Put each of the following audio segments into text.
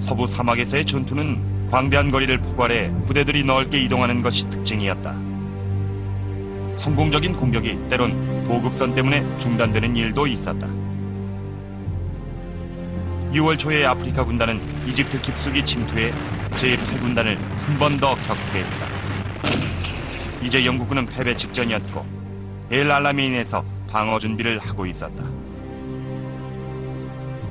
서부 사막에서의 전투는 광대한 거리를 포괄해 부대들이 넓게 이동하는 것이 특징이었다. 성공적인 공격이 때론 보급선 때문에 중단되는 일도 있었다. 6월 초에 아프리카 군단은 이집트 깊숙이 침투해 제8군단을 한 번 더 격퇴했다. 이제 영국군은 패배 직전이었고 엘 알라메인에서 방어 준비를 하고 있었다.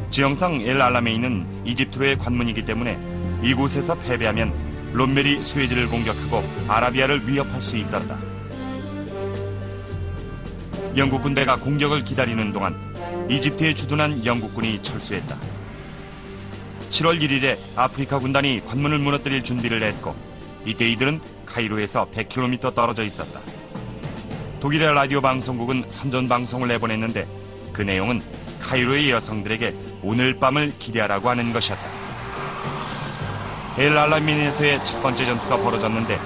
지형상 엘 알라메인은 이집트로의 관문이기 때문에 이곳에서 패배하면 롬멜이 수에즈를 공격하고 아라비아를 위협할 수 있었다. 영국 군대가 공격을 기다리는 동안 이집트에 주둔한 영국군이 철수했다. 7월 1일에 아프리카 군단이 관문을 무너뜨릴 준비를 했고 이때 이들은 카이로에서 100km 떨어져 있었다. 독일의 라디오 방송국은 선전 방송을 내보냈는데 그 내용은 카이로의 여성들에게 오늘 밤을 기대하라고 하는 것이었다. 엘 알라민에서의 첫 번째 전투가 벌어졌는데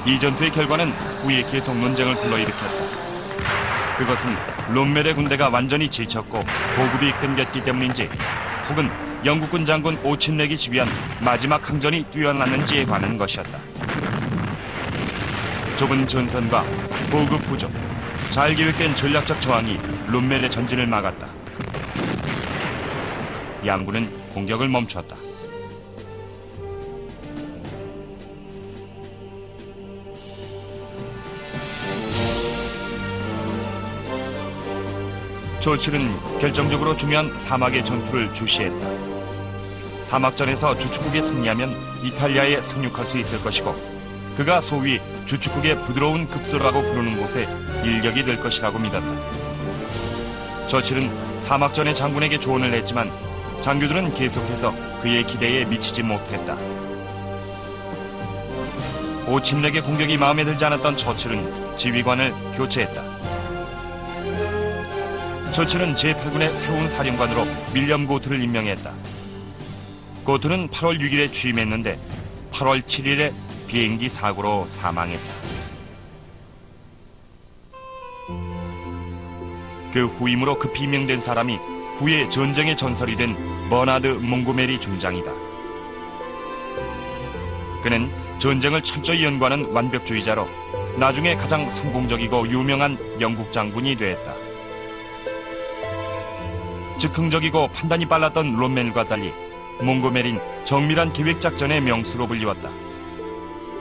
이 전투의 결과는 후에 계속 논쟁을 불러일으켰다. 그것은 롬멜의 군대가 완전히 지쳤고 보급이 끊겼기 때문인지 혹은 영국군 장군 오친렉이 지휘한 마지막 항전이 뛰어났는지에 관한 것이었다. 좁은 전선과 보급 부족, 잘 계획된 전략적 저항이 롬멜의 전진을 막았다. 양군은 공격을 멈췄다. 조칠은 결정적으로 중요한 사막의 전투를 주시했다. 사막전에서 주축국에 승리하면 이탈리아에 상륙할 수 있을 것이고 그가 소위 주축국의 부드러운 급소라고 부르는 곳에 일격이 될 것이라고 믿었다. 저칠은 사막전의 장군에게 조언을 했지만 장교들은 계속해서 그의 기대에 미치지 못했다. 오친렉의 공격이 마음에 들지 않았던 저칠은 지휘관을 교체했다. 저칠은 제8군의 새로운 사령관으로 윌리엄 고트를 임명했다. 고트는 8월 6일에 취임했는데 8월 7일에 비행기 사고로 사망했다. 그 후임으로 급히 임명된 사람이 후에 전쟁의 전설이 된 버나드 몽고메리 중장이다. 그는 전쟁을 철저히 연구하는 완벽주의자로 나중에 가장 성공적이고 유명한 영국 장군이 되었다. 즉흥적이고 판단이 빨랐던 롬멜과 달리 몽고메린 정밀한 계획작전의 명수로 불리웠다.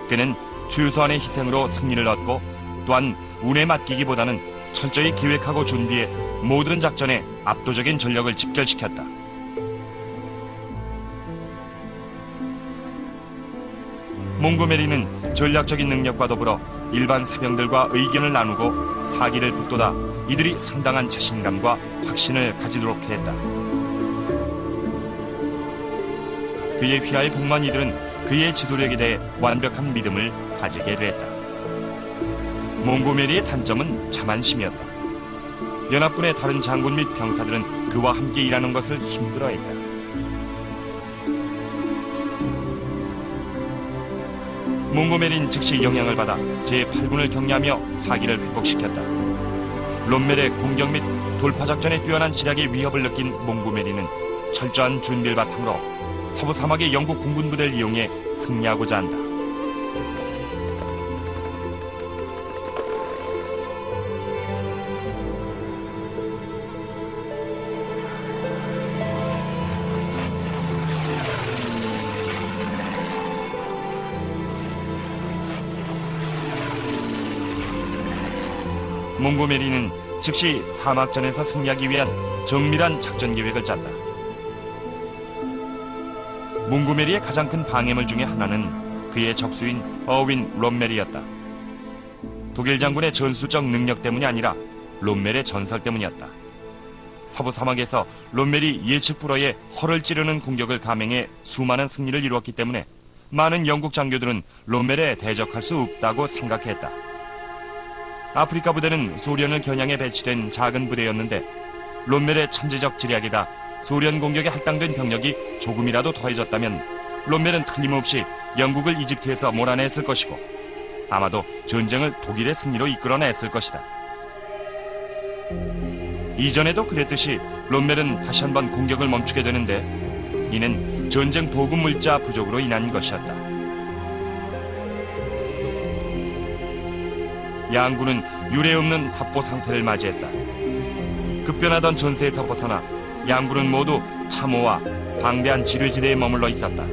그는 최소한의 희생으로 승리를 얻고 또한 운에 맡기기보다는 철저히 계획하고 준비해 모든 작전에 압도적인 전력을 집결시켰다. 몽고메리는 전략적인 능력과 더불어 일반 사병들과 의견을 나누고 사기를 북돋아 이들이 상당한 자신감과 확신을 가지도록 했다. 그의 휘하에 복무한 이들은 그의 지도력에 대해 완벽한 믿음을 가지게 됐다. 몽고메리의 단점은 자만심이었다. 연합군의 다른 장군 및 병사들은 그와 함께 일하는 것을 힘들어했다. 몽고메리는 즉시 영향을 받아 제8군을 격려하며 사기를 회복시켰다. 롬멜의 공격 및 돌파작전에 뛰어난 지략의 위협을 느낀 몽고메리는 철저한 준비를 바탕으로 서부 사막의 영국 공군 부대를 이용해 승리하고자 한다. 몽고메리는 즉시 사막전에서 승리하기 위한 정밀한 작전 계획을 짰다. 몽고메리의 가장 큰 방해물 중에 하나는 그의 적수인 어윈 롬멜이었다. 독일 장군의 전술적 능력 때문이 아니라 롬멜의 전설 때문이었다. 서부 사막에서 롬멜이 예측 불허의 허를 찌르는 공격을 감행해 수많은 승리를 이루었기 때문에 많은 영국 장교들은 롬멜에 대적할 수 없다고 생각했다. 아프리카 부대는 소련을 겨냥해 배치된 작은 부대였는데 롬멜의 천재적 지략이다 소련 공격에 할당된 병력이 조금이라도 더해졌다면 롬멜은 틀림없이 영국을 이집트에서 몰아냈을 것이고 아마도 전쟁을 독일의 승리로 이끌어냈을 것이다. 이전에도 그랬듯이 롬멜은 다시 한번 공격을 멈추게 되는데 이는 전쟁 보급 물자 부족으로 인한 것이었다. 양군은 유례없는 답보 상태를 맞이했다. 급변하던 전세에서 벗어나 양군은 모두 참호와 방대한 지류지대에 머물러 있었다.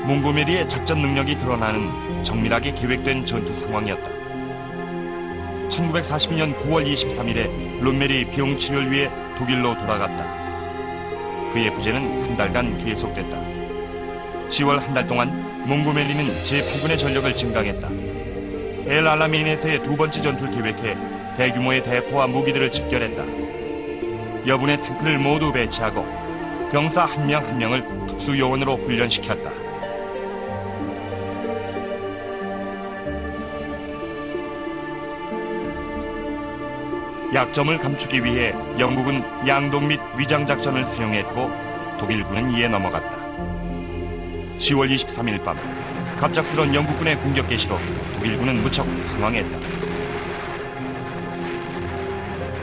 몽고메리의 작전 능력이 드러나는 정밀하게 계획된 전투 상황이었다. 1942년 9월 23일에 롬메리 병 치료를 위해 독일로 돌아갔다. 그의 부재는 한 달간 계속됐다. 10월 한 달 동안 몽고메리는 제8군의 전력을 증강했다. 엘 알라메인에서의 두 번째 전투를 계획해 대규모의 대포와 무기들을 집결했다. 여분의 탱크를 모두 배치하고 병사 한 명 한 명을 특수요원으로 훈련시켰다. 약점을 감추기 위해 영국은 양동 및 위장작전을 사용했고 독일군은 이에 넘어갔다. 10월 23일 밤 갑작스런 영국군의 공격 개시로 독일군은 무척 당황했다.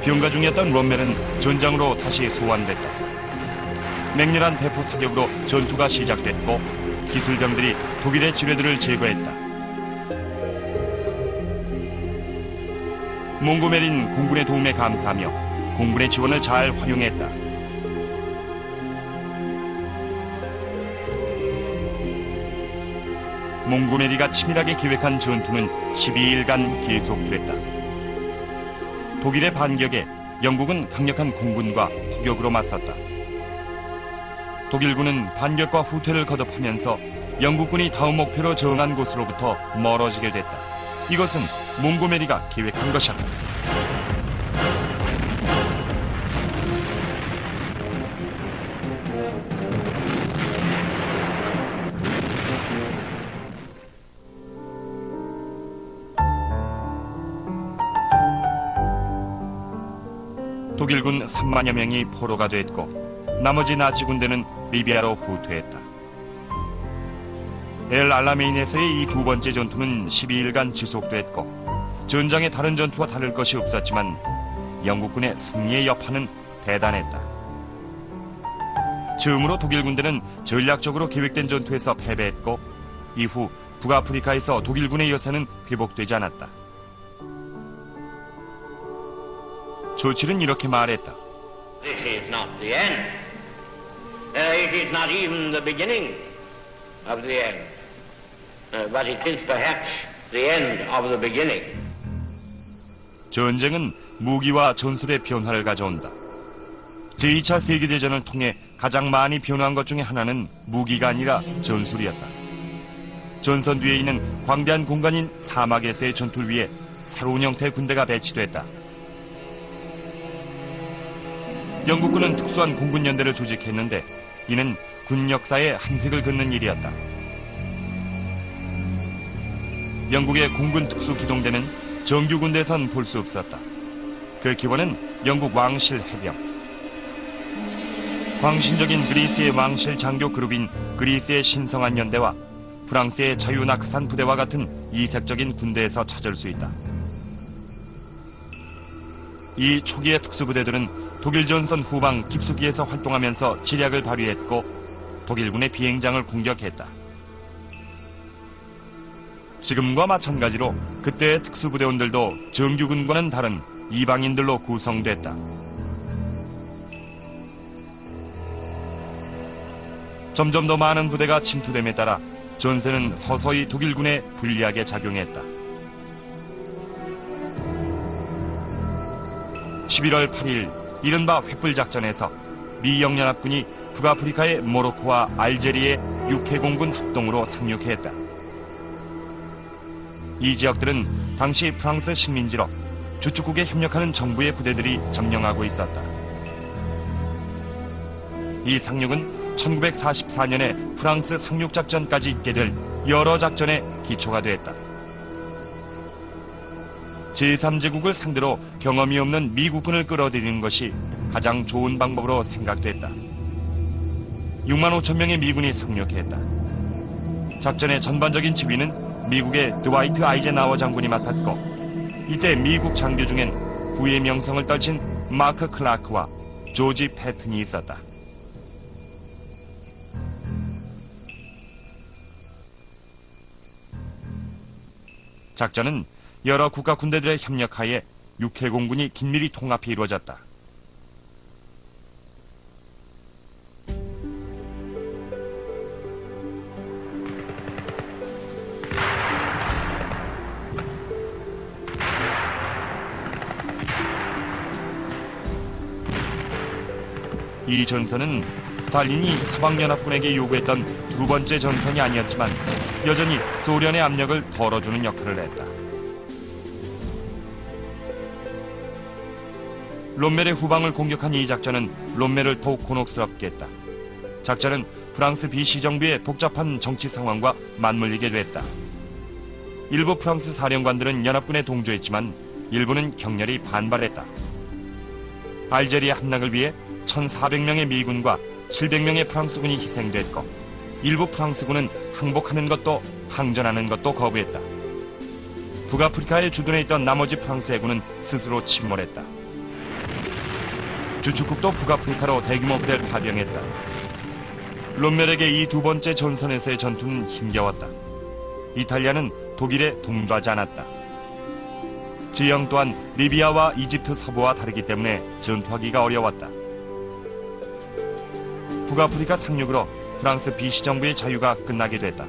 병가 중이었던 롬멜은 전장으로 다시 소환됐다. 맹렬한 대포 사격으로 전투가 시작됐고 기술병들이 독일의 지뢰들을 제거했다. 몽고메린 공군의 도움에 감사하며 공군의 지원을 잘 활용했다. 몽고메리가 치밀하게 계획한 전투는 12일간 계속됐다. 독일의 반격에 영국은 강력한 공군과 포격으로 맞섰다. 독일군은 반격과 후퇴를 거듭하면서 영국군이 다음 목표로 정한 곳으로부터 멀어지게 됐다. 이것은 몽고메리가 계획한 것이었다. 독일군 3만여 명이 포로가 됐고 나머지 나치 군대는 리비아로 후퇴했다. 엘 알라메인에서의 이 두 번째 전투는 12일간 지속됐고 전장의 다른 전투와 다를 것이 없었지만 영국군의 승리의 여파는 대단했다. 처음으로 독일 군대는 전략적으로 계획된 전투에서 패배했고 이후 북아프리카에서 독일군의 여세는 회복되지 않았다. 조칠은 이렇게 말했다. This is not the end. It is not even the beginning of the end. But it is perhaps the end of the beginning. 전쟁은 무기와 전술의 변화를 가져온다. 제2차 세계대전을 통해 가장 많이 변화한 것 중에 하나는 무기가 아니라 전술이었다. 전선 뒤에 있는 광대한 공간인 사막에서의 전투를 위해 새로운 형태의 군대가 배치됐다. 영국군은 특수한 공군연대를 조직했는데 이는 군 역사의 한 획을 긋는 일이었다. 영국의 공군 특수기동대는 정규 군대에선 볼 수 없었다. 그 기원은 영국 왕실 해병. 광신적인 그리스의 왕실 장교 그룹인 그리스의 신성한 연대와 프랑스의 자유나크산 부대와 같은 이색적인 군대에서 찾을 수 있다. 이 초기의 특수부대들은 독일 전선 후방 깊숙이에서 활동하면서 지략을 발휘했고 독일군의 비행장을 공격했다. 지금과 마찬가지로 그때의 특수부대원들도 정규군과는 다른 이방인들로 구성됐다. 점점 더 많은 부대가 침투됨에 따라 전세는 서서히 독일군에 불리하게 작용했다. 11월 8일 이른바 횃불작전에서 미영연합군이 북아프리카의 모로코와 알제리의 육해공군 합동으로 상륙했다. 이 지역들은 당시 프랑스 식민지로 주축국에 협력하는 정부의 부대들이 점령하고 있었다. 이 상륙은 1944년에 프랑스 상륙작전까지 있게 될 여러 작전의 기초가 됐다. 제3제국을 상대로 경험이 없는 미국군을 끌어들이는 것이 가장 좋은 방법으로 생각됐다. 6만 5천 명의 미군이 상륙했다. 작전의 전반적인 지휘는 미국의 드와이트 아이젠하워 장군이 맡았고 이때 미국 장교 중엔 후의 명성을 떨친 마크 클라크와 조지 패튼이 있었다. 작전은 여러 국가 군대들의 협력하에 육해공군이 긴밀히 통합해 이루어졌다. 이 전선은 스탈린이 서방연합군에게 요구했던 두 번째 전선이 아니었지만 여전히 소련의 압력을 덜어주는 역할을 했다. 롬멜의 후방을 공격한 이 작전은 롬멜을 더욱 곤혹스럽게 했다. 작전은 프랑스 비시정부의 복잡한 정치 상황과 맞물리게 됐다. 일부 프랑스 사령관들은 연합군에 동조했지만 일부는 격렬히 반발했다. 알제리아 함락을 위해 1,400명의 미군과 700명의 프랑스군이 희생됐고 일부 프랑스군은 항복하는 것도 항전하는 것도 거부했다. 북아프리카에 주둔해 있던 나머지 프랑스 해군은 스스로 침몰했다. 주축국도 북아프리카로 대규모 부대를 파병했다. 롬멜에게 이 두 번째 전선에서의 전투는 힘겨웠다. 이탈리아는 독일에 동조하지 않았다. 지형 또한 리비아와 이집트 서부와 다르기 때문에 전투하기가 어려웠다. 북아프리카 상륙으로 프랑스 비시정부의 자유가 끝나게 됐다.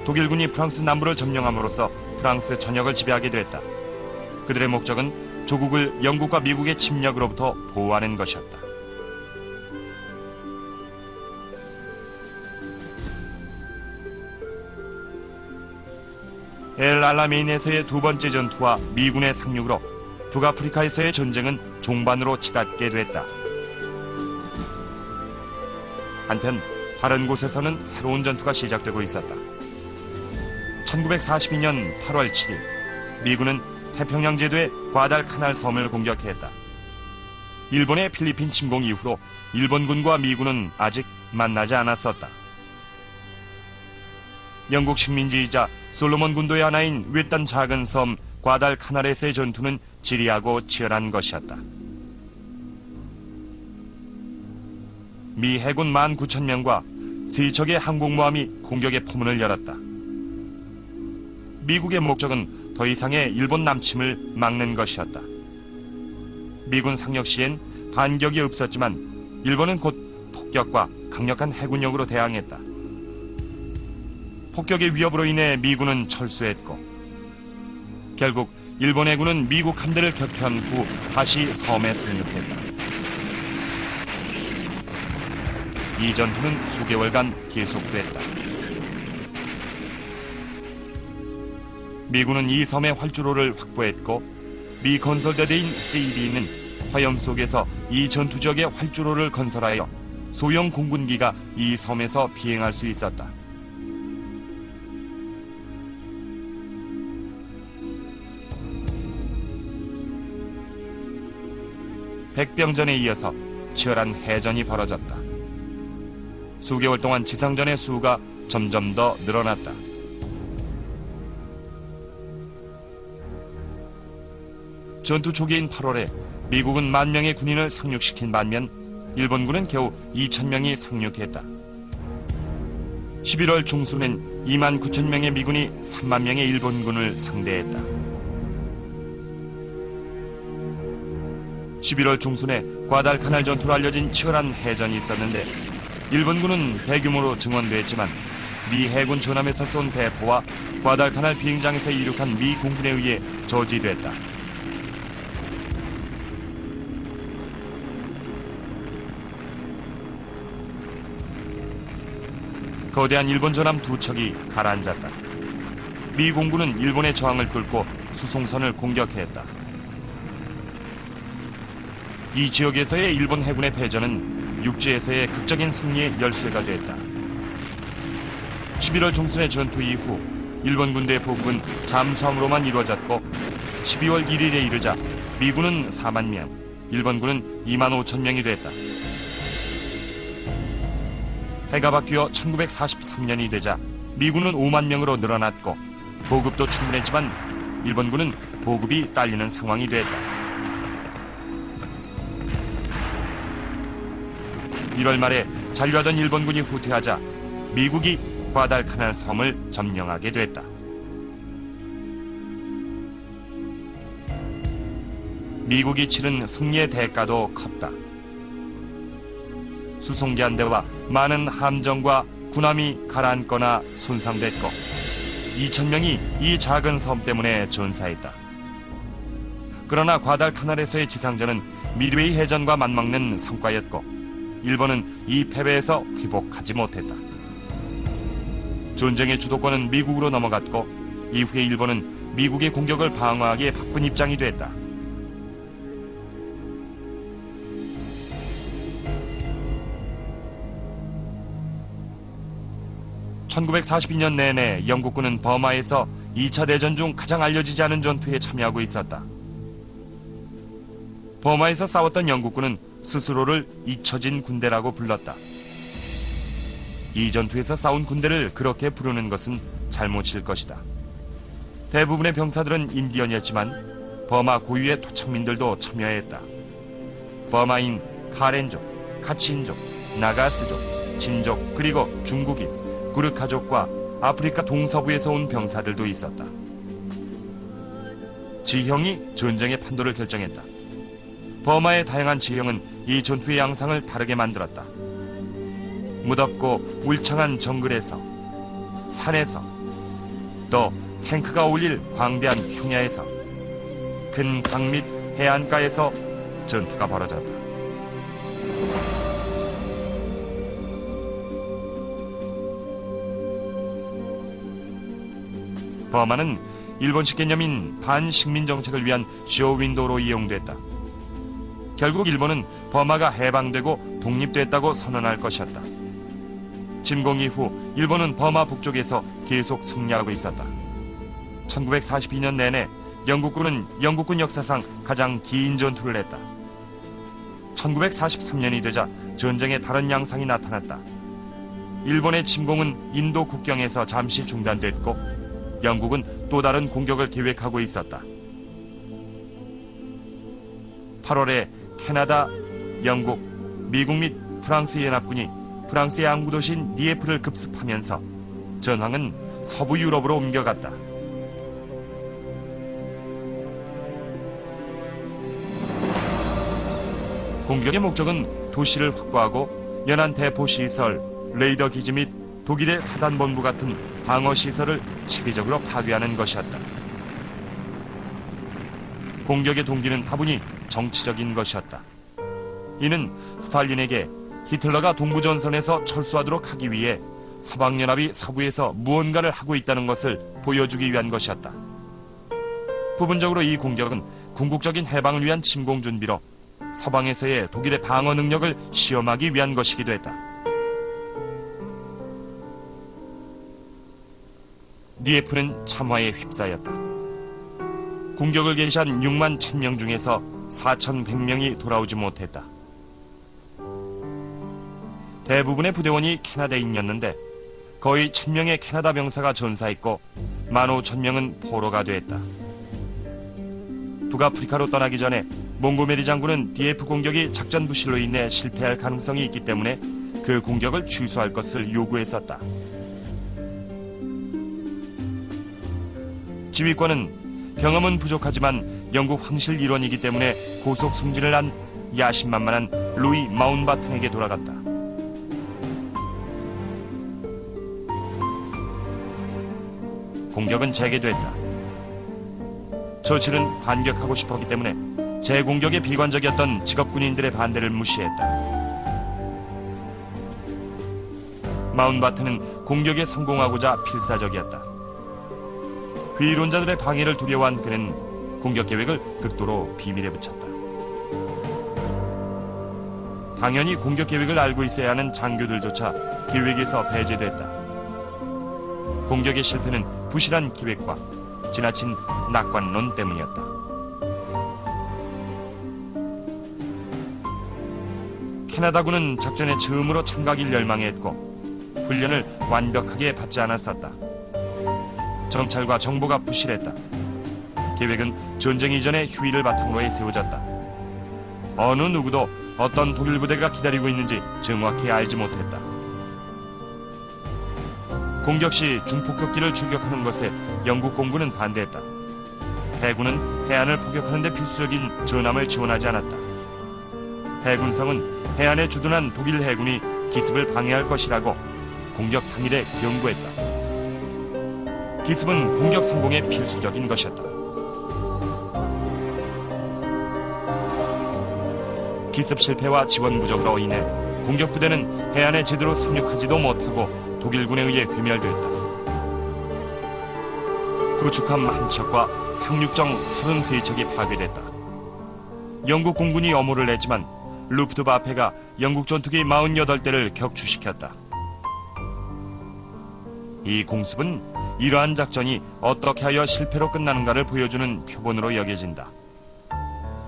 독일군이 프랑스 남부를 점령함으로써 프랑스 전역을 지배하게 됐다. 그들의 목적은 조국을 영국과 미국의 침략으로부터 보호하는 것이었다. 엘 알라메인에서의 두 번째 전투와 미군의 상륙으로 북아프리카에서의 전쟁은 종반으로 치닫게 됐다. 한편 다른 곳에서는 새로운 전투가 시작되고 있었다. 1942년 8월 7일 미군은 태평양 제도의 과달카날 섬을 공격했다. 일본의 필리핀 침공 이후로 일본군과 미군은 아직 만나지 않았었다. 영국 식민지이자 솔로몬 군도의 하나인 외딴 작은 섬 과달카날에서의 전투는 지리하고 치열한 것이었다. 미 해군 19,000명과 세 척의 항공모함이 공격의 포문을 열었다. 미국의 목적은 더 이상의 일본 남침을 막는 것이었다. 미군 상륙 시엔 반격이 없었지만 일본은 곧 폭격과 강력한 해군력으로 대항했다. 폭격의 위협으로 인해 미군은 철수했고 결국 일본 해군은 미국 함대를 격퇴한 후 다시 섬에 상륙했다. 이 전투는 수개월간 계속됐다. 미군은 이 섬의 활주로를 확보했고 미 건설대대인 CB는 화염 속에서 이 전투 지역의 활주로를 건설하여 소형 공군기가 이 섬에서 비행할 수 있었다. 백병전에 이어서 치열한 해전이 벌어졌다. 수개월 동안 지상전의 수가 점점 더 늘어났다. 전투 초기인 8월에 미국은 10,000명의 군인을 상륙시킨 반면 일본군은 겨우 2,000명이 상륙했다. 11월 중순엔 29,000명의 미군이 30,000명의 일본군을 상대했다. 11월 중순에 과달카날 전투로 알려진 치열한 해전이 있었는데 일본군은 대규모로 증원됐지만 미 해군 전함에서 쏜 대포와 과달카날 비행장에서 이륙한 미 공군에 의해 저지됐다. 거대한 일본 전함 2척이 가라앉았다. 미 공군은 일본의 저항을 뚫고 수송선을 공격했다. 이 지역에서의 일본 해군의 패전은 육지에서의 극적인 승리의 열쇠가 됐다. 11월 중순의 전투 이후 일본 군대의 보급은 잠수함으로만 이루어졌고 12월 1일에 이르자 미군은 40,000명, 일본군은 25,000명이 됐다. 해가 바뀌어 1943년이 되자 미군은 50,000명으로 늘어났고 보급도 충분했지만 일본군은 보급이 딸리는 상황이 됐다. 1월 말에 잔류하던 일본군이 후퇴하자 미국이 과달카날 섬을 점령하게 됐다. 미국이 치른 승리의 대가도 컸다. 수송기 한 대와 많은 함정과 군함이 가라앉거나 손상됐고 2,000명이 이 작은 섬 때문에 전사했다. 그러나 과달카날에서의 지상전은 미드웨이 해전과 맞먹는 성과였고 일본은 이 패배에서 회복하지 못했다. 전쟁의 주도권은 미국으로 넘어갔고 이후에 일본은 미국의 공격을 방어하기에 바쁜 입장이 됐다. (1942년) 내내 영국군은 버마에서 2차 대전 중 가장 알려지지 않은 전투에 참여하고 있었다. 버마에서 싸웠던 영국군은 스스로를 잊혀진 군대라고 불렀다. 이 전투에서 싸운 군대를 그렇게 부르는 것은 잘못일 것이다. 대부분의 병사들은 인디언이었지만 버마 고유의 토착민들도 참여했다. 버마인 카렌족, 카친족, 나가스족, 진족, 그리고 중국인, 구르카족과 아프리카 동서부에서 온 병사들도 있었다. 지형이 전쟁의 판도를 결정했다. 버마의 다양한 지형은 이 전투의 양상을 다르게 만들었다. 무덥고 울창한 정글에서, 산에서, 또 탱크가 어울릴 광대한 평야에서, 큰 강 및 해안가에서 전투가 벌어졌다. 버마는 일본식 개념인 반식민 정책을 위한 쇼윈도우로 이용됐다. 결국 일본은 버마가 해방되고 독립됐다고 선언할 것이었다. 침공 이후 일본은 버마 북쪽에서 계속 승리하고 있었다. 1942년 내내 영국군은 영국군 역사상 가장 긴 전투를 했다. 1943년이 되자 전쟁의 다른 양상이 나타났다. 일본의 침공은 인도 국경에서 잠시 중단됐고 영국은 또 다른 공격을 계획하고 있었다. 8월에 캐나다, 영국, 미국 및 프랑스 연합군이 프랑스의 항구도시인 니에프를 급습하면서 전황은 서부 유럽으로 옮겨갔다. 공격의 목적은 도시를 확보하고 연안 대포 시설, 레이더 기지 및 독일의 사단본부 같은 방어 시설을 체계적으로 파괴하는 것이었다. 공격의 동기는 다분히 정치적인 것이었다. 이는 스탈린에게 히틀러가 동부전선에서 철수하도록 하기 위해 서방연합이 서부에서 무언가를 하고 있다는 것을 보여주기 위한 것이었다. 부분적으로 이 공격은 궁극적인 해방을 위한 침공 준비로 서방에서의 독일의 방어 능력을 시험하기 위한 것이기도 했다. 니에프는 참화에 휩싸였다. 공격을 개시한 6만 1,000명 중에서 4,100명이 돌아오지 못했다. 대부분의 부대원이 캐나다인이었는데 거의 1,000명의 캐나다 병사가 전사했고 15,000명은 포로가 됐다. 북아프리카로 떠나기 전에 몽고메리 장군은 디에프 공격이 작전 부실로 인해 실패할 가능성이 있기 때문에 그 공격을 취소할 것을 요구했었다. 지휘권은 경험은 부족하지만 영국 황실 일원이기 때문에 고속 승진을 한 야심만만한 루이 마운바튼에게 돌아갔다. 공격은 재개됐다. 처칠은 반격하고 싶었기 때문에 재공격에 비관적이었던 직업군인들의 반대를 무시했다. 마운바튼은 공격에 성공하고자 필사적이었다. 회의론자들의 방해를 두려워한 그는 공격 계획을 극도로 비밀에 붙였다. 당연히 공격 계획을 알고 있어야 하는 장교들조차 계획에서 배제됐다. 공격의 실패는 부실한 기획과 지나친 낙관론 때문이었다. 캐나다군은 작전에 처음으로 참가하길 열망했고 훈련을 완벽하게 받지 않았었다. 정찰과 정보가 부실했다. 계획은 전쟁 이전의 휴일을 바탕으로 해 세워졌다. 어느 누구도 어떤 독일 부대가 기다리고 있는지 정확히 알지 못했다. 공격 시 중폭격기를 출격하는 것에 영국 공군은 반대했다. 해군은 해안을 포격하는 데 필수적인 전함을 지원하지 않았다. 해군성은 해안에 주둔한 독일 해군이 기습을 방해할 것이라고 공격 당일에 경고했다. 기습은 공격 성공에 필수적인 것이었다. 기습 실패와 지원 부족으로 인해 공격 부대는 해안에 제대로 상륙하지도 못하고 독일군에 의해 괴멸됐다. 구축함 한 척과 상륙정 33척이 파괴됐다. 영국 공군이 엄호를 냈지만 루프트와페가 영국 전투기 48대를 격추시켰다. 이 공습은 이러한 작전이 어떻게 하여 실패로 끝나는가를 보여주는 표본으로 여겨진다.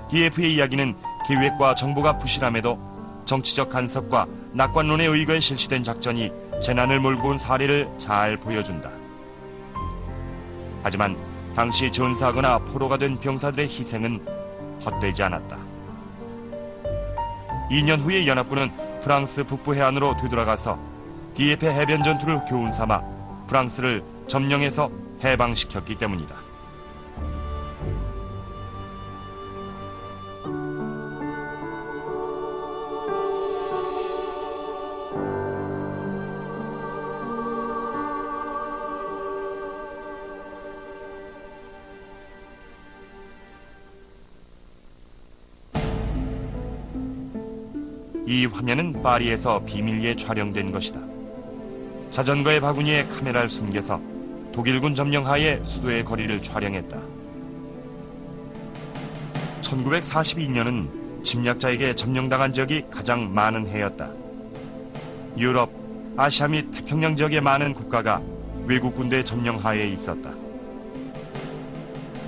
DF의 이야기는 계획과 정보가 부실함에도 정치적 간섭과 낙관론에 의거해 실시된 작전이 재난을 몰고 온 사례를 잘 보여준다. 하지만 당시 전사하거나 포로가 된 병사들의 희생은 헛되지 않았다. 2년 후에 연합군은 프랑스 북부 해안으로 되돌아가서 DF 해변 전투를 교훈 삼아 프랑스를 점령해서 해방시켰기 때문이다. 이 화면은 파리에서 비밀리에 촬영된 것이다. 자전거의 바구니에 카메라를 숨겨서 독일군 점령하에 수도의 거리를 촬영했다. 1942년은 침략자에게 점령당한 지역이 가장 많은 해였다. 유럽, 아시아 및 태평양 지역의 많은 국가가 외국 군대 점령하에 있었다.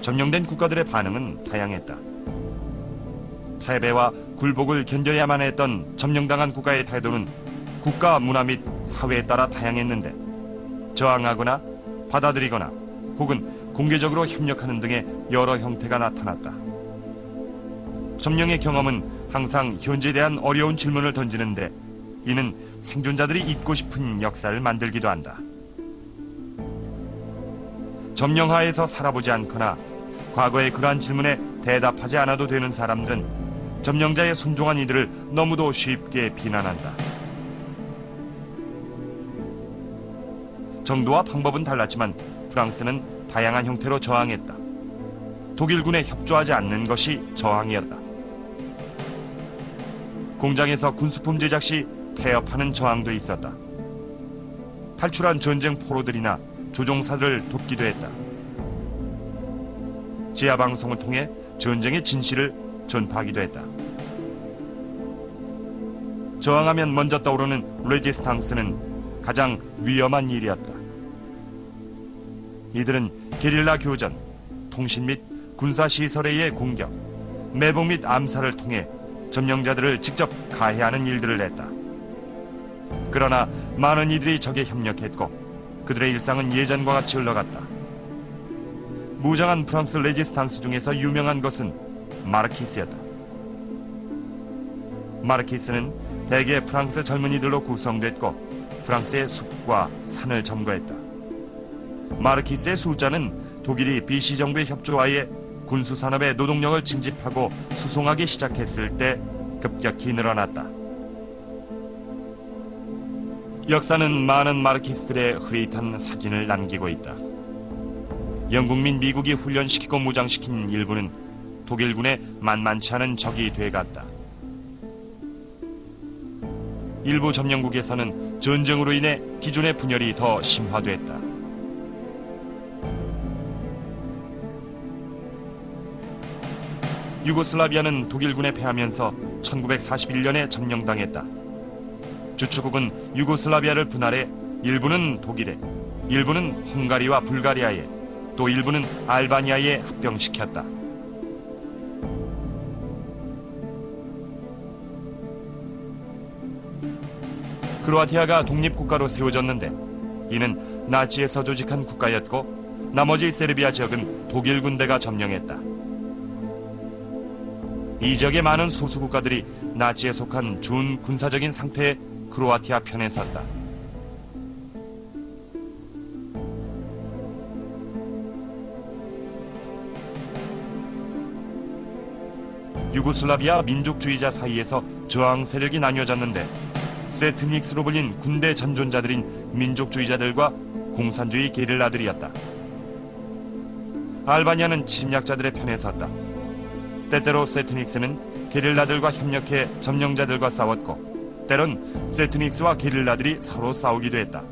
점령된 국가들의 반응은 다양했다. 패배와 굴복을 견뎌야만 했던 점령당한 국가의 태도는 국가 문화 및 사회에 따라 다양했는데 저항하거나 받아들이거나 혹은 공개적으로 협력하는 등의 여러 형태가 나타났다. 점령의 경험은 항상 현재에 대한 어려운 질문을 던지는데 이는 생존자들이 잊고 싶은 역사를 만들기도 한다. 점령하에서 살아보지 않거나 과거의 그러한 질문에 대답하지 않아도 되는 사람들은 점령자의 순종한 이들을 너무도 쉽게 비난한다. 정도와 방법은 달랐지만 프랑스는 다양한 형태로 저항했다. 독일군에 협조하지 않는 것이 저항이었다. 공장에서 군수품 제작 시 태업하는 저항도 있었다. 탈출한 전쟁 포로들이나 조종사들을 돕기도 했다. 지하방송을 통해 전쟁의 진실을 전파하기도 했다. 저항하면 먼저 떠오르는 레지스탕스는 가장 위험한 일이었다. 이들은 게릴라 교전, 통신 및 군사시설에 의해 공격, 매복 및 암살을 통해 점령자들을 직접 가해하는 일들을 했다. 그러나 많은 이들이 적에 협력했고 그들의 일상은 예전과 같이 흘러갔다. 무장한 프랑스 레지스탕스 중에서 유명한 것은 마르키스였다. 마르키스는 대개 프랑스 젊은이들로 구성됐고 프랑스의 숲과 산을 점거했다. 마르키스의 숫자는 독일이 BC 정부의 협조하에 군수산업의 노동력을 징집하고 수송하기 시작했을 때 급격히 늘어났다. 역사는 많은 마르키스들의 흐릿한 사진을 남기고 있다. 영국 및 미국이 훈련시키고 무장시킨 일부는 독일군의 만만치 않은 적이 돼갔다. 일부 점령국에서는 전쟁으로 인해 기존의 분열이 더 심화됐다. 유고슬라비아는 독일군에 패하면서 1941년에 점령당했다. 주축국은 유고슬라비아를 분할해 일부는 독일에, 일부는 헝가리와 불가리아에, 또 일부는 알바니아에 합병시켰다. 크로아티아가 독립국가로 세워졌는데 이는 나치에서 조직한 국가였고 나머지 세르비아 지역은 독일 군대가 점령했다. 이 지역의 많은 소수 국가들이 나치에 속한 준 군사적인 상태의 크로아티아 편에 섰다. 유고슬라비아 민족주의자 사이에서 저항 세력이 나뉘어졌는데 세트닉스로 불린 군대 전존자들인 민족주의자들과 공산주의 게릴라들이었다. 알바니아는 침략자들의 편에 섰다. 때때로 세트닉스는 게릴라들과 협력해 점령자들과 싸웠고 때론 세트닉스와 게릴라들이 서로 싸우기도 했다.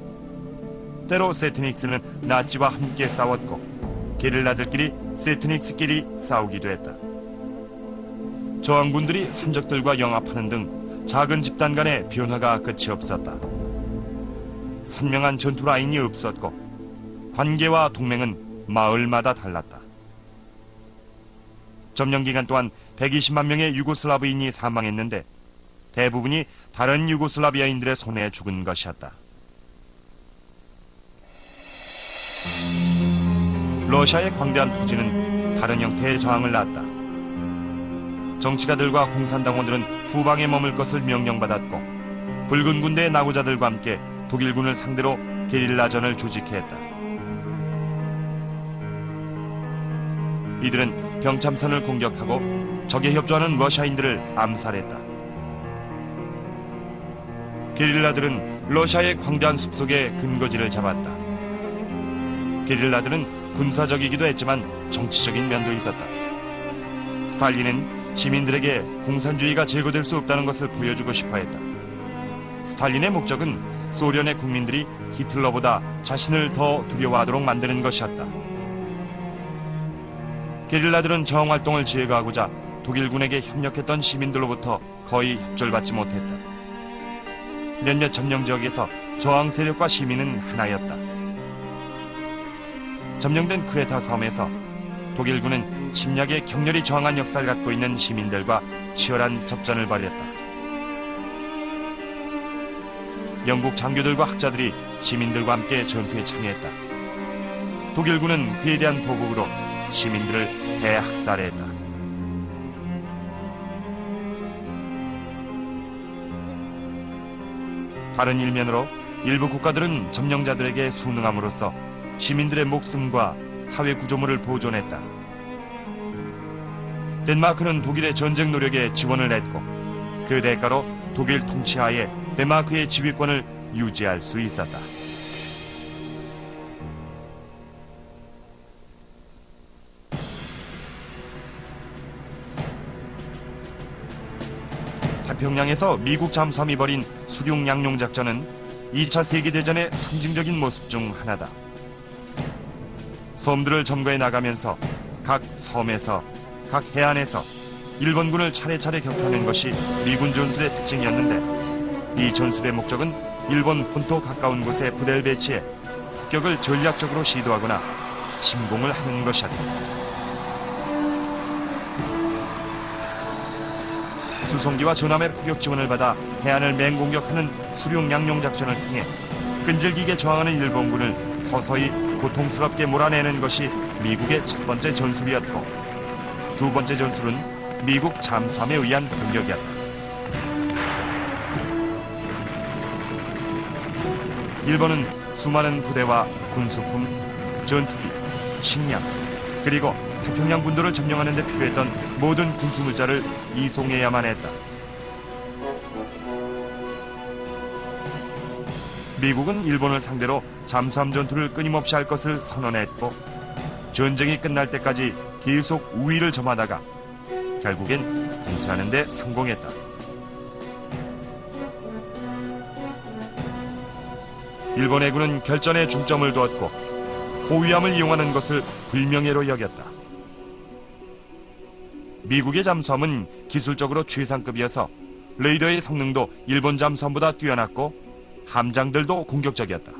때로 세트닉스는 나치와 함께 싸웠고 게릴라들끼리 세트닉스끼리 싸우기도 했다. 저항군들이 산적들과 영합하는 등 작은 집단 간의 변화가 끝이 없었다. 선명한 전투 라인이 없었고 관계와 동맹은 마을마다 달랐다. 점령 기간 동안 120만 명의 유고슬라브인이 사망했는데 대부분이 다른 유고슬라비아인들의 손에 죽은 것이었다. 러시아의 광대한 토지는 다른 형태의 저항을 낳았다. 정치가들과 공산당원들은 후방에 머물 것을 명령받았고 붉은 군대의 나고자들과 함께 독일군을 상대로 게릴라전을 조직해 했다. 이들은 병참선을 공격하고 적에 협조하는 러시아인들을 암살했다. 게릴라들은 러시아의 광대한 숲속에 근거지를 잡았다. 게릴라들은 군사적이기도 했지만 정치적인 면도 있었다. 스탈린은 시민들에게 공산주의가 제거될 수 없다는 것을 보여주고 싶어 했다. 스탈린의 목적은 소련의 국민들이 히틀러보다 자신을 더 두려워하도록 만드는 것이었다. 게릴라들은 저항활동을 제거하고자 독일군에게 협력했던 시민들로부터 거의 협조를 못했다. 몇몇 점령 지역에서 저항 세력과 시민은 하나였다. 점령된 크레타 섬에서 독일군은 침략에 격렬히 저항한 역사를 갖고 있는 시민들과 치열한 접전을 벌였다. 영국 장교들과 학자들이 시민들과 함께 전투에 참여했다. 독일군은 그에 대한 보복으로 시민들을 대학살했다. 다른 일면으로 일부 국가들은 점령자들에게 순응함으로써 시민들의 목숨과 사회 구조물을 보존했다. 덴마크는 독일의 전쟁 노력에 지원을 했고 그 대가로 독일 통치하에 덴마크의 지휘권을 유지할 수 있었다. 태평양에서 미국 잠수함이 벌인 수륙 양용 작전은 2차 세계대전의 상징적인 모습 중 하나다. 섬들을 점거해 나가면서 각 섬에서 각 해안에서 일본군을 차례차례 격파하는 것이 미군 전술의 특징이었는데 이 전술의 목적은 일본 본토 가까운 곳에 부대를 배치해 폭격을 전략적으로 시도하거나 침공을 하는 것이었다. 수송기와 전함의 포격 지원을 받아 해안을 맹공격하는 수륙 양용 작전을 통해 끈질기게 저항하는 일본군을 서서히 고통스럽게 몰아내는 것이 미국의 첫 번째 전술이었고 두 번째 전술은 미국 잠수함에 의한 공격이었다. 일본은 수많은 부대와 군수품, 전투기, 식량, 그리고 태평양 군도를 점령하는 데 필요했던 모든 군수물자를 이송해야만 했다. 미국은 일본을 상대로 잠수함 전투를 끊임없이 할 것을 선언했고 전쟁이 끝날 때까지 계속 우위를 점하다가 결국엔 공수하는 데 성공했다. 일본 해군은 결전에 중점을 두었고 호위함을 이용하는 것을 불명예로 여겼다. 미국의 잠수함은 기술적으로 최상급이어서 레이더의 성능도 일본 잠수함보다 뛰어났고 함장들도 공격적이었다.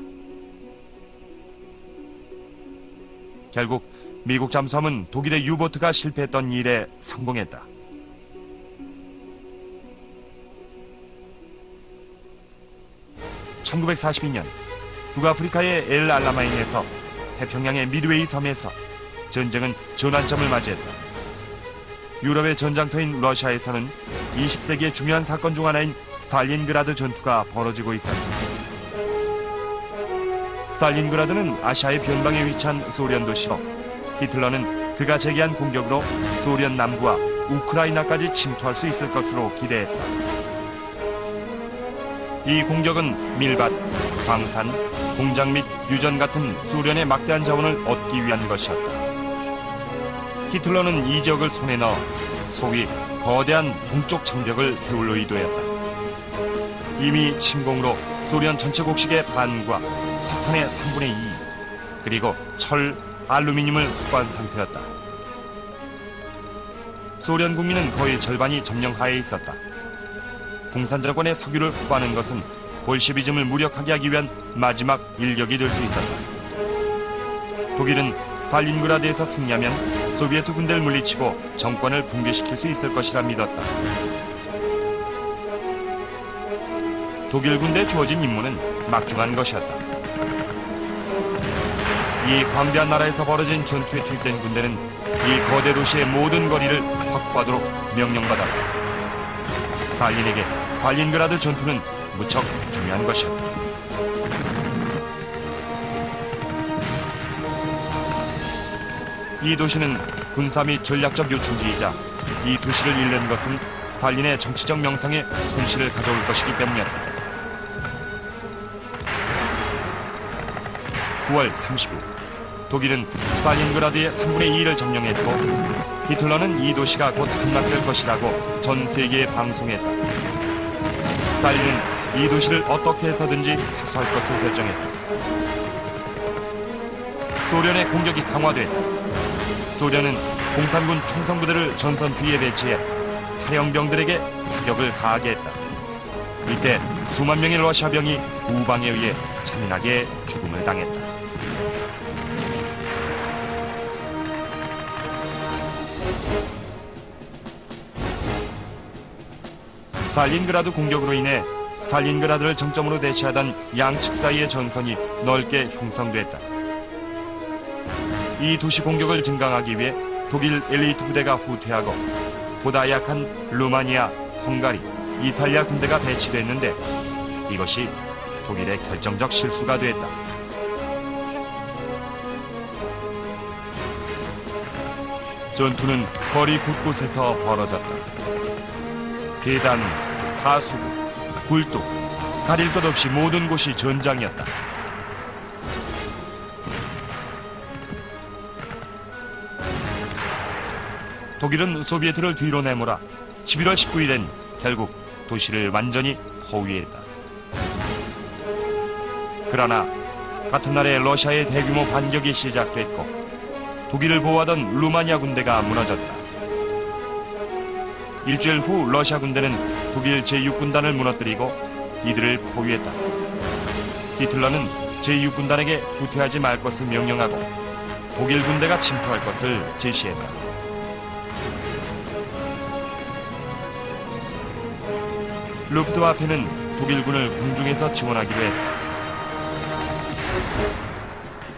결국 미국 잠수함은 독일의 유보트가 실패했던 일에 성공했다. (1942년) 북아프리카의 엘 알라마인에서 태평양의 미드웨이 섬에서 전쟁은 전환점을 맞이했다. 유럽의 전장터인 러시아에서는 20세기의 중요한 사건 중 하나인 스탈린그라드 전투가 벌어지고 있었다. 스탈린그라드는 아시아의 변방에 위치한 소련 도시로 히틀러는 그가 제기한 공격으로 소련 남부와 우크라이나까지 침투할 수 있을 것으로 기대했다. 이 공격은 밀밭, 광산, 공장 및 유전 같은 소련의 막대한 자원을 얻기 위한 것이었다. 히틀러는 이 지역을 손에 넣어 소위 거대한 동쪽 장벽을 세울 의도였다. 이미 침공으로 소련 전체 곡식의 반과 석탄의 3분의 2, 그리고 철, 알루미늄을 확보한 상태였다. 소련 국민은 거의 절반이 점령하에 있었다. 공산정권의 석유를 확보하는 것은 볼시비즘을 무력하게 하기 위한 마지막 일격이 될 수 있었다. 독일은 스탈린그라드에서 승리하면 소비에트 군대를 물리치고 정권을 붕괴시킬 수 있을 것이라 믿었다. 독일 군대에 주어진 임무는 막중한 것이었다. 이 광대한 나라에서 벌어진 전투에 투입된 군대는 이 거대 도시의 모든 거리를 확보하도록 명령받았다. 스탈린에게 스탈린그라드 전투는 무척 중요한 것이었다. 이 도시는 군사 및 전략적 요충지이자 이 도시를 잃는 것은 스탈린의 정치적 명성에 손실을 가져올 것이기 때문이었다. 9월 30일 독일은 스탈린그라드의 3분의 2를 점령했고 히틀러는 이 도시가 곧 함락될 것이라고 전 세계에 방송했다. 스탈린은 이 도시를 어떻게 해서든지 사수할 것을 결정했다. 소련의 공격이 강화됐다. 소련은 공산군 충성부대를 전선 뒤에 배치해 탈영병들에게 사격을 가하게 했다. 이때 수만 명의 러시아 병이 우방에 의해 잔인하게 죽음을 당했다. 스탈린그라드 공격으로 인해 스탈린그라드를 정점으로 대치하던 양측 사이의 전선이 넓게 형성됐다. 이 도시 공격을 증강하기 위해 독일 엘리트 부대가 후퇴하고 보다 약한 루마니아, 헝가리, 이탈리아 군대가 배치됐는데 이것이 독일의 결정적 실수가 됐다. 전투는 거리 곳곳에서 벌어졌다. 계단, 하수구, 굴뚝, 가릴 것 없이 모든 곳이 전장이었다. 독일은 소비에트를 뒤로 내몰아 11월 19일엔 결국 도시를 완전히 포위했다. 그러나 같은 날에 러시아의 대규모 반격이 시작됐고 독일을 보호하던 루마니아 군대가 무너졌다. 일주일 후 러시아 군대는 독일 제6군단을 무너뜨리고 이들을 포위했다. 히틀러는 제6군단에게 후퇴하지 말 것을 명령하고 독일 군대가 침투할 것을 제시했다. 루프트와페는 독일군을 공중에서 지원하기로 했다.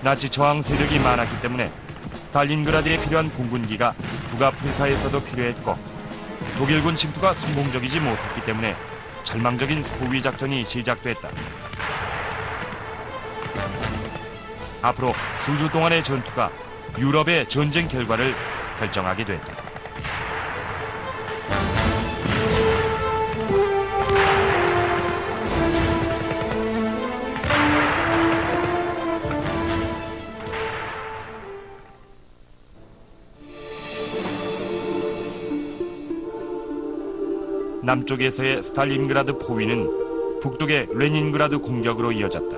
나치 저항 세력이 많았기 때문에 스탈린그라드에 필요한 공군기가 북아프리카에서도 필요했고 독일군 침투가 성공적이지 못했기 때문에 절망적인 포위 작전이 시작됐다. 앞으로 수주 동안의 전투가 유럽의 전쟁 결과를 결정하게 됐다. 남쪽에서의 스탈린그라드 포위는 북쪽의 레닌그라드 공격으로 이어졌다.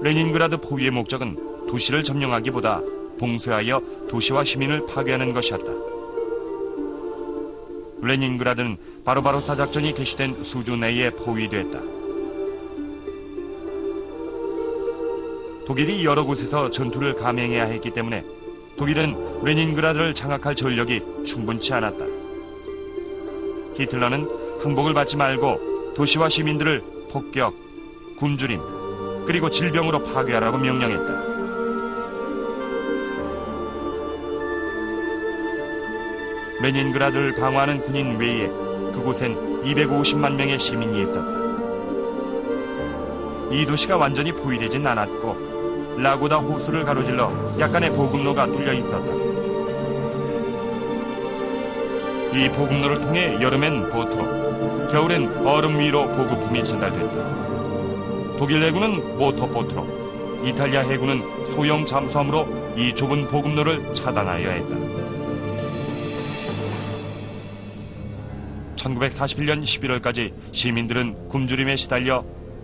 레닌그라드 포위의 목적은 도시를 점령하기보다 봉쇄하여 도시와 시민을 파괴하는 것이었다. 레닌그라드는 바로바로사 작전이 개시된 수주 내에 포위됐다. 독일이 여러 곳에서 전투를 감행해야 했기 때문에 독일은 레닌그라드를 장악할 전력이 충분치 않았다. 히틀러는 항복을 받지 말고 도시와 시민들을 폭격, 굶주림, 그리고 질병으로 파괴하라고 명령했다. 레닌그라드를 방어하는 군인 외에 그곳엔 250만 명의 시민이 있었다. 이 도시가 완전히 포위되진 않았고 라고다 호수를 가로질러 약간의 보급로가 뚫려 있었다. 이 보급로를 통해 여름엔 보트로, 겨울엔 얼음 위로 보급품이 전달됐다. 독일 해군은 모터보트로, 이탈리아 해군은 소형 잠수함으로 이 좁은 보급로를 차단하여야 했다. 1941년 11월까지 시민들은 굶주림에 시달려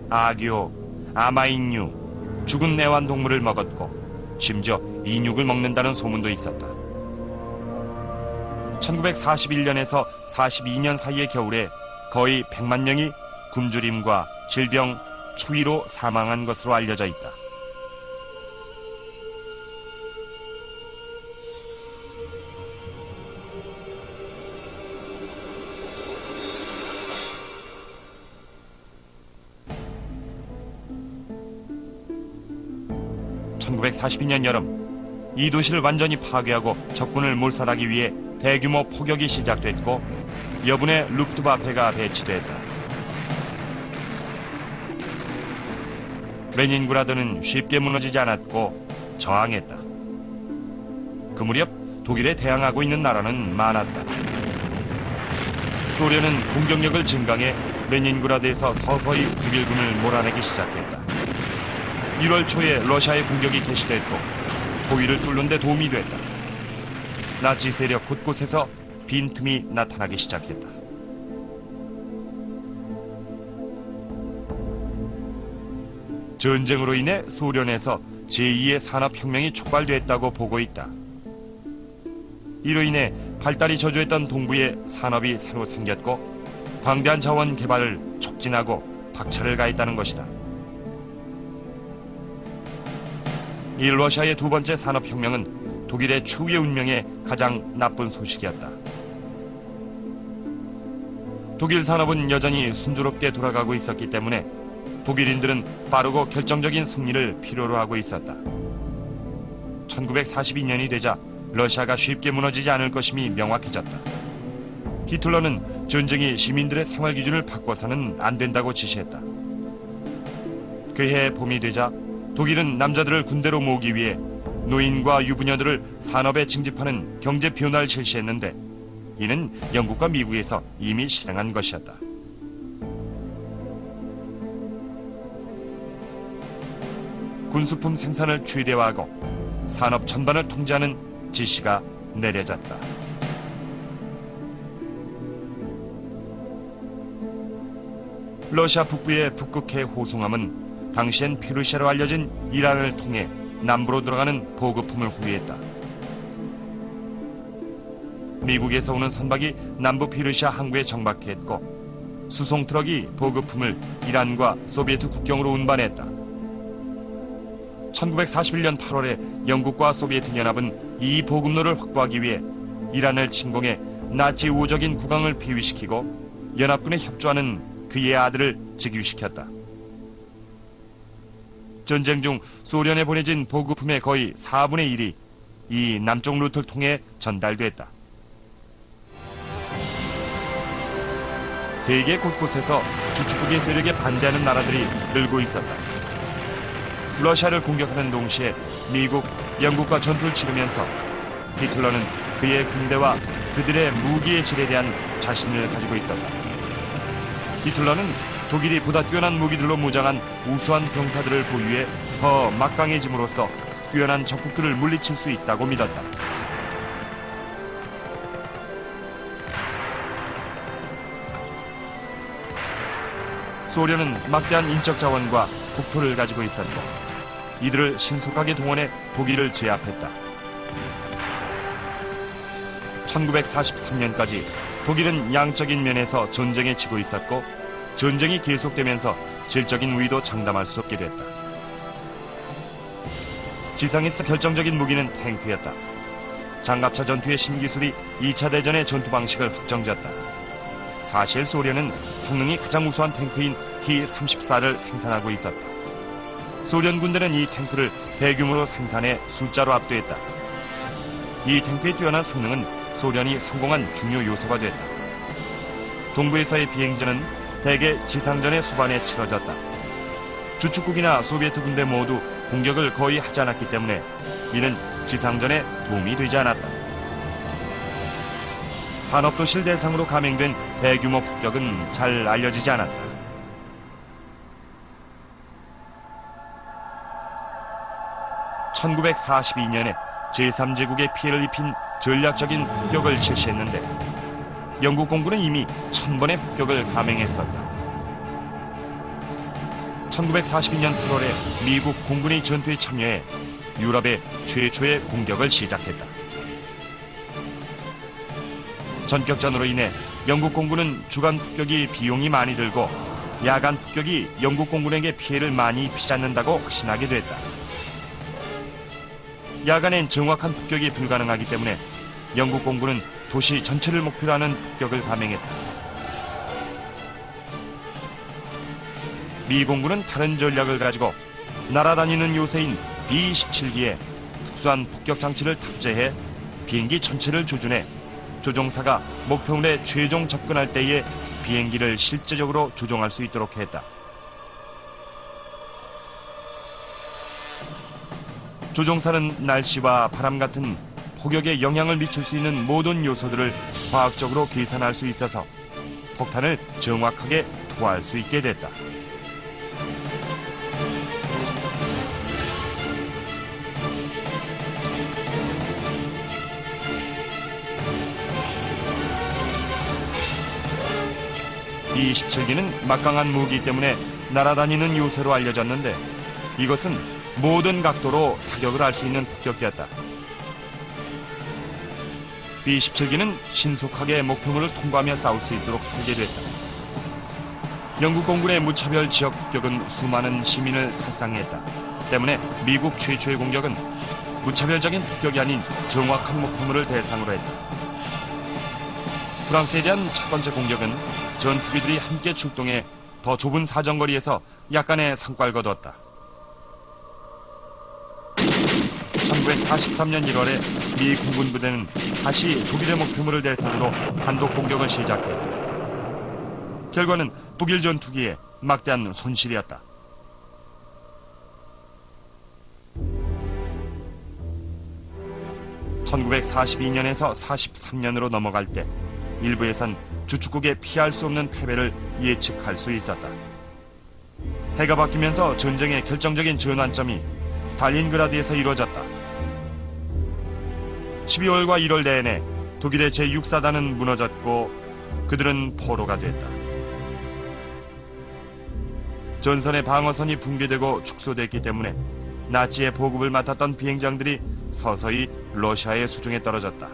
아교, 아마익류, 죽은 애완동물을 먹었고 심지어 인육을 먹는다는 소문도 있었다. 1941년에서 42년 사이의 겨울에 거의 100만 명이 굶주림과 질병, 추위로 사망한 것으로 알려져 있다. (1942년) 여름 이 도시를 완전히 파괴하고 적군을 몰살하기 위해 대규모 포격이 시작됐고 여분의 루프트와페가 배치됐다. 레닌그라드는 쉽게 무너지지 않았고 저항했다. 그 무렵 독일에 대항하고 있는 나라는 많았다. 소련은 공격력을 증강해 레닌그라드에서 서서히 독일군을 몰아내기 시작했다. 1월 초에 러시아의 공격이 개시됐고 포위를 뚫는 데 도움이 됐다. 나치 세력 곳곳에서 빈틈이 나타나기 시작했다. 전쟁으로 인해 소련에서 제2의 산업혁명이 촉발됐다고 보고 있다. 이로 인해 발달이 저조했던 동부에 산업이 새로 생겼고 광대한 자원 개발을 촉진하고 박차를 가했다는 것이다. 이 러시아의 두 번째 산업혁명은 독일의 추후의 운명에 가장 나쁜 소식이었다. 독일 산업은 여전히 순조롭게 돌아가고 있었기 때문에 독일인들은 빠르고 결정적인 승리를 필요로 하고 있었다. 1942년이 되자 러시아가 쉽게 무너지지 않을 것임이 명확해졌다. 히틀러는 전쟁이 시민들의 생활 기준을 바꿔서는 안 된다고 지시했다. 그해 봄이 되자 독일은 남자들을 군대로 모으기 위해 노인과 유부녀들을 산업에 징집하는 경제 변화를 실시했는데 이는 영국과 미국에서 이미 실행한 것이었다. 군수품 생산을 최대화하고 산업 전반을 통제하는 지시가 내려졌다. 러시아 북부의 북극해 호송함은 당시엔 페르시아로 알려진 이란을 통해 남부로 들어가는 보급품을 후위했다. 미국에서 오는 선박이 남부 페르시아 항구에 정박했고 수송 트럭이 보급품을 이란과 소비에트 국경으로 운반했다. 1941년 8월에 영국과 소비에트 연합은 이 보급로를 확보하기 위해 이란을 침공해 나치 우호적인 국왕을 폐위시키고 연합군에 협조하는 그의 아들을 즉위시켰다. 전쟁 중 소련에 보내진 보급품의 거의 4분의 1이 이 남쪽 루트를 통해 전달됐다. 세계 곳곳에서 주축국의 세력에 반대하는 나라들이 늘고 있었다. 러시아를 공격하는 동시에 미국, 영국과 전투를 치르면서 히틀러는 그의 군대와 그들의 무기의 질에 대한 자신을 가지고 있었다. 히틀러는 독일이 보다 뛰어난 무기들로 무장한 우수한 병사들을 보유해 더 막강해짐으로써 뛰어난 적국들을 물리칠 수 있다고 믿었다. 소련은 막대한 인적 자원과 국토를 가지고 있었고 이들을 신속하게 동원해 독일을 제압했다. 1943년까지 독일은 양적인 면에서 전쟁에 지고 있었고 전쟁이 계속되면서 질적인 우위도 장담할 수 없게 됐다. 지상에서 결정적인 무기는 탱크였다. 장갑차 전투의 신기술이 2차 대전의 전투 방식을 확정지었다. 사실 소련은 성능이 가장 우수한 탱크인 T-34를 생산하고 있었다. 소련 군대는 이 탱크를 대규모로 생산해 숫자로 압도했다. 이 탱크의 뛰어난 성능은 소련이 성공한 중요 요소가 됐다. 동부에서의 비행전은 대개 지상전의 수반에 치러졌다. 주축국이나 소비에트 군대 모두 공격을 거의 하지 않았기 때문에 이는 지상전에 도움이 되지 않았다. 산업도시를 대상으로 감행된 대규모 폭격은 잘 알려지지 않았다. (1942년에) 제3제국에 피해를 입힌 전략적인 폭격을 실시했는데 영국 공군은 이미 1000번의 폭격을 감행했었다. 1942년 8월에 미국 공군이 전투에 참여해 유럽의 최초의 공격을 시작했다. 전격전으로 인해 영국 공군은 주간 폭격이 비용이 많이 들고 야간 폭격이 영국 공군에게 피해를 많이 입히지 않는다고 확신하게 됐다. 야간엔 정확한 폭격이 불가능하기 때문에 영국 공군은 도시 전체를 목표로 하는 폭격을 감행했다. 미 공군은 다른 전략을 가지고 날아다니는 요새인 B-17기에 특수한 폭격 장치를 탑재해 비행기 전체를 조준해 조종사가 목표물에 최종 접근할 때에 비행기를 실제적으로 조종할 수 있도록 했다. 조종사는 날씨와 바람 같은 폭격에 영향을 미칠 수 있는 모든 요소들을 과학적으로 계산할 수 있어서 폭탄을 정확하게 투하할 수 있게 됐다. B-17기는 막강한 무기 때문에 날아다니는 요새로 알려졌는데 이것은 모든 각도로 사격을 할 수 있는 폭격기였다. B-17기는 신속하게 목표물을 통과하며 싸울 수 있도록 설계됐다. 영국 공군의 무차별 지역 폭격은 수많은 시민을 살상했다. 때문에 미국 최초의 공격은 무차별적인 폭격이 아닌 정확한 목표물을 대상으로 했다. 프랑스에 대한 첫 번째 공격은 전투기들이 함께 출동해 더 좁은 사정거리에서 약간의 성과를 거두었다. 1943년 1월에 미 공군 부대는 다시 독일의 목표물을 대상으로 단독 공격을 시작했다. 결과는 독일 전투기에 막대한 손실이었다. (1942년에서) 43년으로 넘어갈 때 일부에선 주축국의 피할 수 없는 패배를 예측할 수 있었다. 해가 바뀌면서 전쟁의 결정적인 전환점이 스탈린그라드에서 이루어졌다. 12월과 1월 내내 독일의 제6사단은 무너졌고 그들은 포로가 됐다. 전선의 방어선이 붕괴되고 축소됐기 때문에 나치의 보급을 맡았던 비행장들이 서서히 러시아의 수중에 떨어졌다.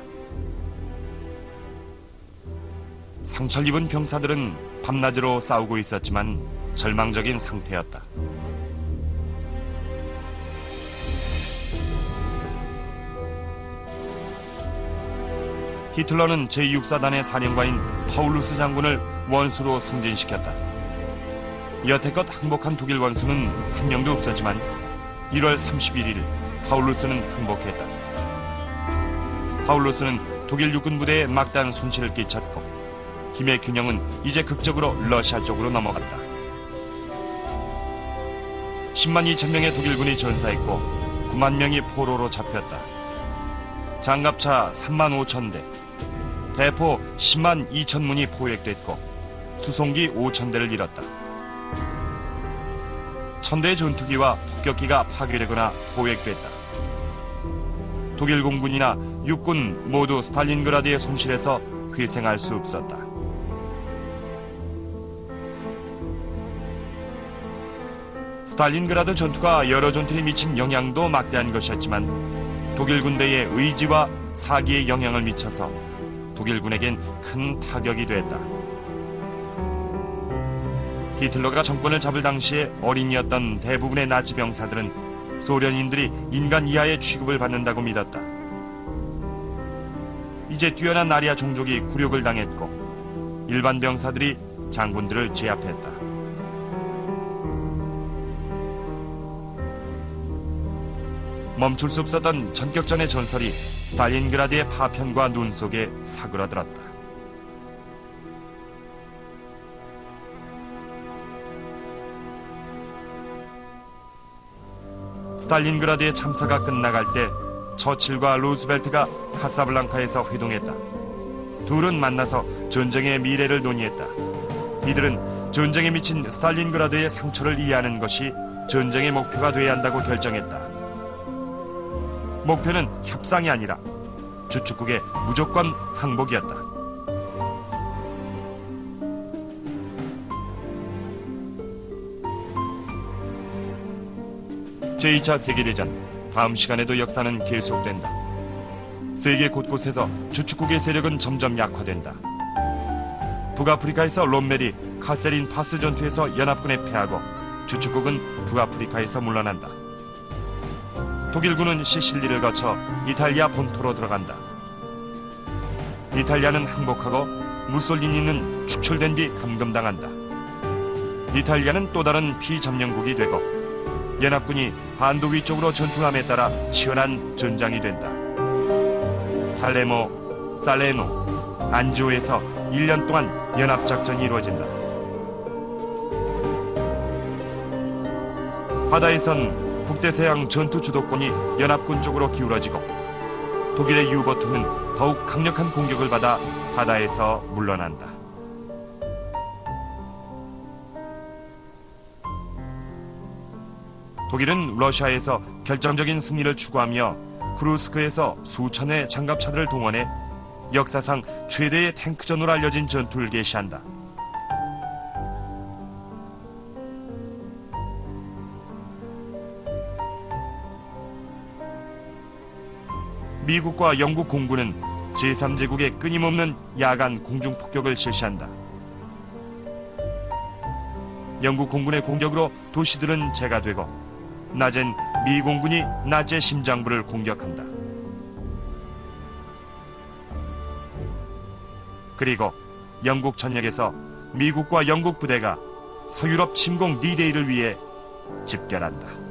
상처를 입은 병사들은 밤낮으로 싸우고 있었지만 절망적인 상태였다. 히틀러는 제6사단의 사령관인 파울루스 장군을 원수로 승진시켰다. 여태껏 항복한 독일 원수는 한 명도 없었지만 1월 31일 파울루스는 항복했다. 파울루스는 독일 육군 부대에 막대한 손실을 끼쳤고 힘의 균형은 이제 극적으로 러시아 쪽으로 넘어갔다. 10만 2천 명의 독일군이 전사했고 9만 명이 포로로 잡혔다. 장갑차 3만 5천 대, 대포 10만 2천 문이 포획됐고 수송기 5천 대를 잃었다. 1000대의 전투기와 폭격기가 파괴되거나 포획됐다. 독일 공군이나 육군 모두 스탈린그라드의 손실에서 회생할 수 없었다. 스탈린그라드 전투가 여러 전투에 미친 영향도 막대한 것이었지만 독일 군대의 의지와 사기에 영향을 미쳐서 독일군에겐 큰 타격이 됐다. 히틀러가 정권을 잡을 당시에 어린이였던 대부분의 나치 병사들은 소련인들이 인간 이하의 취급을 받는다고 믿었다. 이제 뛰어난 아리아 종족이 굴욕을 당했고 일반 병사들이 장군들을 제압했다. 멈출 수 없었던 전격전의 전설이 스탈린그라드의 파편과 눈 속에 사그라들었다. 스탈린그라드의 참사가 끝나갈 때 처칠과 루스벨트가 카사블랑카에서 회동했다. 둘은 만나서 전쟁의 미래를 논의했다. 이들은 전쟁에 미친 스탈린그라드의 상처를 이해하는 것이 전쟁의 목표가 돼야 한다고 결정했다. 목표는 협상이 아니라 주축국의 무조건 항복이었다. 제2차 세계대전, 다음 시간에도 역사는 계속된다. 세계 곳곳에서 주축국의 세력은 점점 약화된다. 북아프리카에서 롬멜이 카세린 파스 전투에서 연합군에 패하고 주축국은 북아프리카에서 물러난다. 독일군은 시실리를 거쳐 이탈리아 본토로 들어간다. 이탈리아는 항복하고 무솔리니는 축출된 뒤 감금당한다. 이탈리아는 또 다른 피점령국이 되고 연합군이 반도 위쪽으로 전투함에 따라 치열한 전장이 된다. 팔레모, 살레노, 안지오에서 1년 동안 연합작전이 이루어진다. 바다에선 북대서양 전투 주도권이 연합군 쪽으로 기울어지고 독일의 유보트는 더욱 강력한 공격을 받아 바다에서 물러난다. 독일은 러시아에서 결정적인 승리를 추구하며 크루스크에서 수천의 장갑차들을 동원해 역사상 최대의 탱크전으로 알려진 전투를 개시한다. 미국과 영국 공군은 제3제국의 끊임없는 야간 공중폭격을 실시한다. 영국 공군의 공격으로 도시들은 재가되고 낮엔 미 공군이 낮의 심장부를 공격한다. 그리고 영국 전역에서 미국과 영국 부대가 서유럽 침공 D-Day를 위해 집결한다.